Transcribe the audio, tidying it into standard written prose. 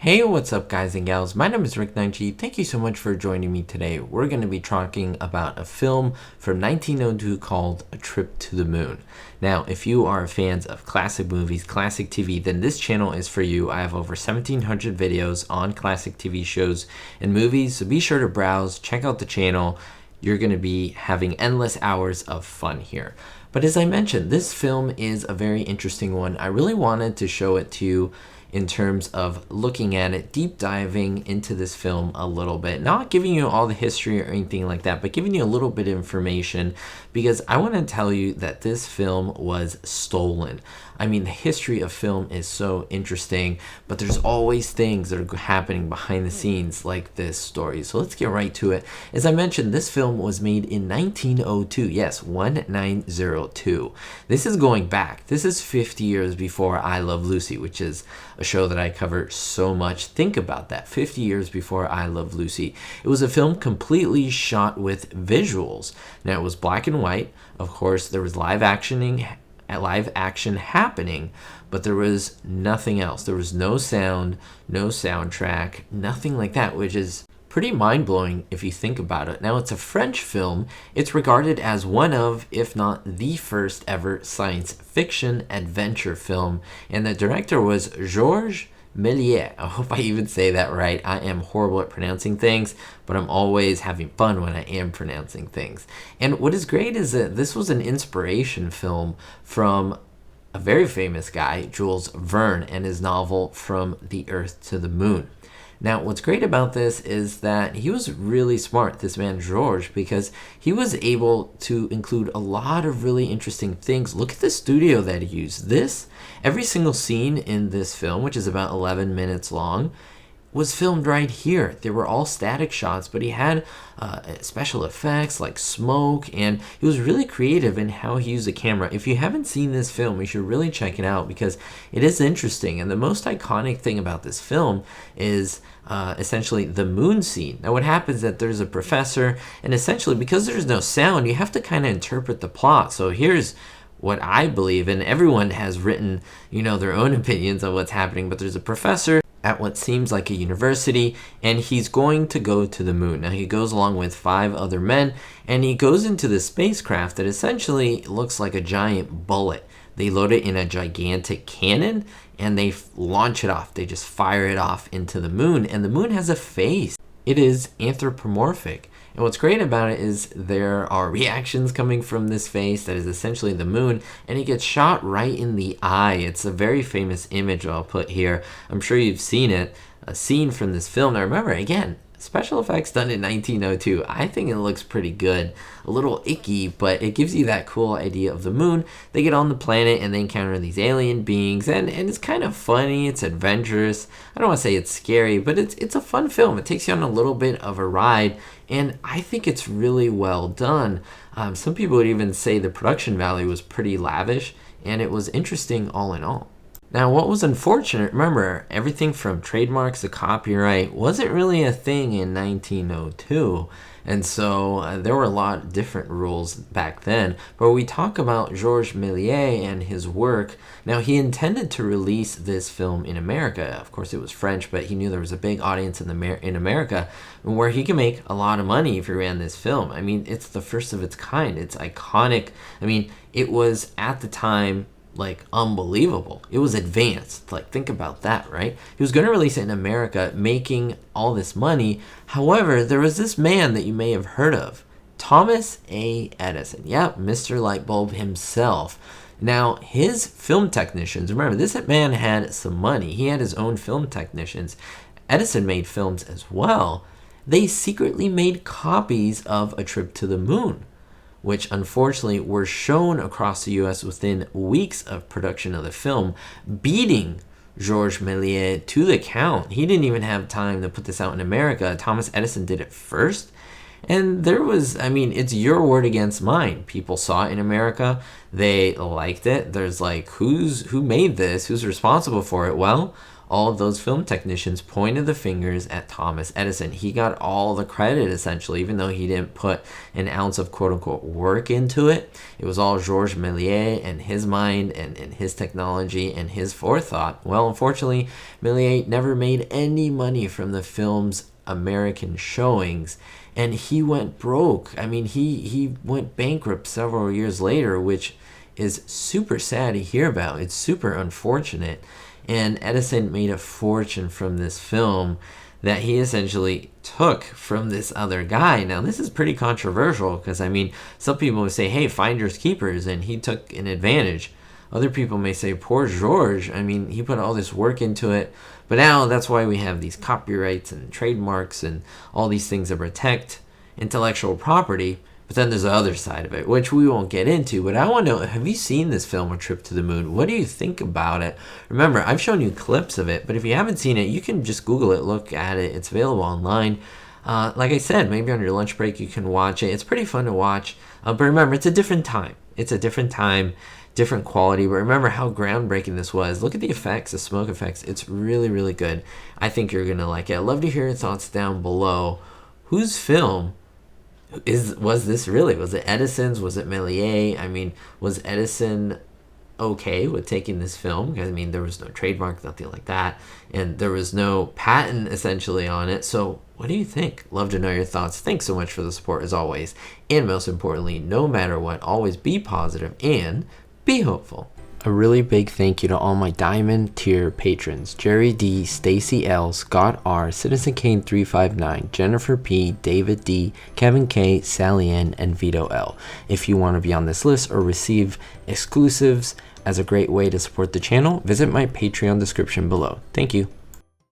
Hey, what's up guys and gals? My name is Rick 9G. Thank you so much for joining me today. We're going to be talking about a film from 1902 called A Trip to the Moon. Now, if you are fans of classic movies, classic TV, then this channel is for you. I have over 1,700 videos on classic TV shows and movies, so be sure to browse, check out the channel. You're going to be having endless hours of fun here. But as I mentioned, this film is a very interesting one. I really wanted to show it to you in terms of looking at it, deep diving into this film a little bit, not giving you all the history or anything like that, but giving you a little bit of information, because I want to tell you that this film was stolen. I mean, the history of film is so interesting, but there's always things that are happening behind the scenes like this story. So let's get right to it. As I mentioned, this film was made in 1902. Yes, 1902. This is going back. This is 50 years before I Love Lucy, which is a show that I cover so much. Think about that. 50 years before I Love Lucy. It was a film completely shot with visuals. Now, it was black and white. Of course, there was live action happening, but there was nothing else. There was no sound, no soundtrack, nothing like that, which is pretty mind-blowing if you think about it. Now, it's a French film. It's regarded as one of, if not the first ever science fiction adventure film, and the director was Georges Méliès. I hope I even say that right. I am horrible at pronouncing things, but I'm always having fun when I am pronouncing things. And what is great is that this was an inspiration film from a very famous guy, Jules Verne, and his novel From the Earth to the Moon. Now, what's great about this is that he was really smart, this man Georges, because he was able to include a lot of really interesting things. Look at the studio that he used. Every single scene in this film, which is about 11 minutes long, was filmed right here. They were all static shots, but he had special effects like smoke, and he was really creative in how he used the camera. If you haven't seen this film, you should really check it out because it is interesting. And the most iconic thing about this film is essentially the moon scene. Now, what happens is that there's a professor, and essentially because there's no sound, you have to kind of interpret the plot. So here's what I believe, and everyone has written, their own opinions on what's happening, but there's a professor at what seems like a university, and he's going to go to the moon. Now, he goes along with 5 other men, and he goes into the spacecraft that essentially looks like a giant bullet. They load it in a gigantic cannon, and they launch it off. They just fire it off into the moon, and the moon has a face. It is anthropomorphic. And what's great about it is there are reactions coming from this face that is essentially the moon, and it gets shot right in the eye. It's a very famous image I'll put here. I'm sure you've seen it, a scene from this film. Now remember, again, special effects done in 1902. I think it looks pretty good. A little icky, but it gives you that cool idea of the moon. They get on the planet and they encounter these alien beings, and it's kind of funny. It's adventurous. I don't want to say it's scary, but it's a fun film. It takes you on a little bit of a ride, and I think it's really well done. Some people would even say the production value was pretty lavish, and it was interesting all in all. Now, what was unfortunate, remember, everything from trademarks to copyright wasn't really a thing in 1902. And so there were a lot of different rules back then. But when we talk about Georges Méliès and his work, now he intended to release this film in America. Of course, it was French, but he knew there was a big audience in America where he could make a lot of money if he ran this film. I mean, it's the first of its kind. It's iconic. I mean, it was at the time unbelievable. It was advanced. Think about that, right? He was going to release it in America, making all this money. However, there was this man that you may have heard of, Thomas A. Edison. Yep, Mr. Lightbulb himself. Now, his film technicians, remember, this man had some money. He had his own film technicians. Edison made films as well. They secretly made copies of A Trip to the Moon, which unfortunately were shown across the US within weeks of production of the film, beating Georges Méliès to the count. He didn't even have time to put this out in America. Thomas Edison did it first. And there was, it's your word against mine. People saw it in America. They liked it. There's who made this? Who's responsible for it? Well, all of those film technicians pointed the fingers at Thomas Edison. He got all the credit, essentially, even though he didn't put an ounce of quote-unquote work into it. It was all Georges Méliès and his mind and his technology and his forethought. Well, unfortunately, Méliès never made any money from the film's American showings, and he went broke. I mean, he went bankrupt several years later, which is super sad to hear about. It's super unfortunate. And Edison made a fortune from this film that he essentially took from this other guy. Now, this is pretty controversial because, I mean, some people would say, hey, finders keepers, and he took an advantage. Other people may say, poor George, I mean, he put all this work into it. But now that's why we have these copyrights and trademarks and all these things that protect intellectual property. But then there's the other side of it, which we won't get into. But I want to know, have you seen this film, A Trip to the Moon? What do you think about it? Remember, I've shown you clips of it, but if you haven't seen it, you can just Google it, look at it. It's available online. Like I said, maybe on your lunch break you can watch it. It's pretty fun to watch. But remember, it's a different time. It's a different time, different quality. But remember how groundbreaking this was. Look at the effects, the smoke effects. It's really, really good. I think you're going to like it. I'd love to hear your thoughts down below. Whose film was this really? Was it Edison's? Was it Méliès? I mean, was Edison okay with taking this film? Because, I mean, there was no trademark, nothing like that. And there was no patent, essentially, on it. So what do you think? Love to know your thoughts. Thanks so much for the support, as always. And most importantly, no matter what, always be positive and be hopeful. A really big thank you to all my Diamond tier patrons: Jerry D, Stacy L, Scott R, Citizen Kane 359, Jennifer P, David D, Kevin K, Sally N, and Vito L. If you want to be on this list or receive exclusives as a great way to support the channel, visit my Patreon description below. Thank you.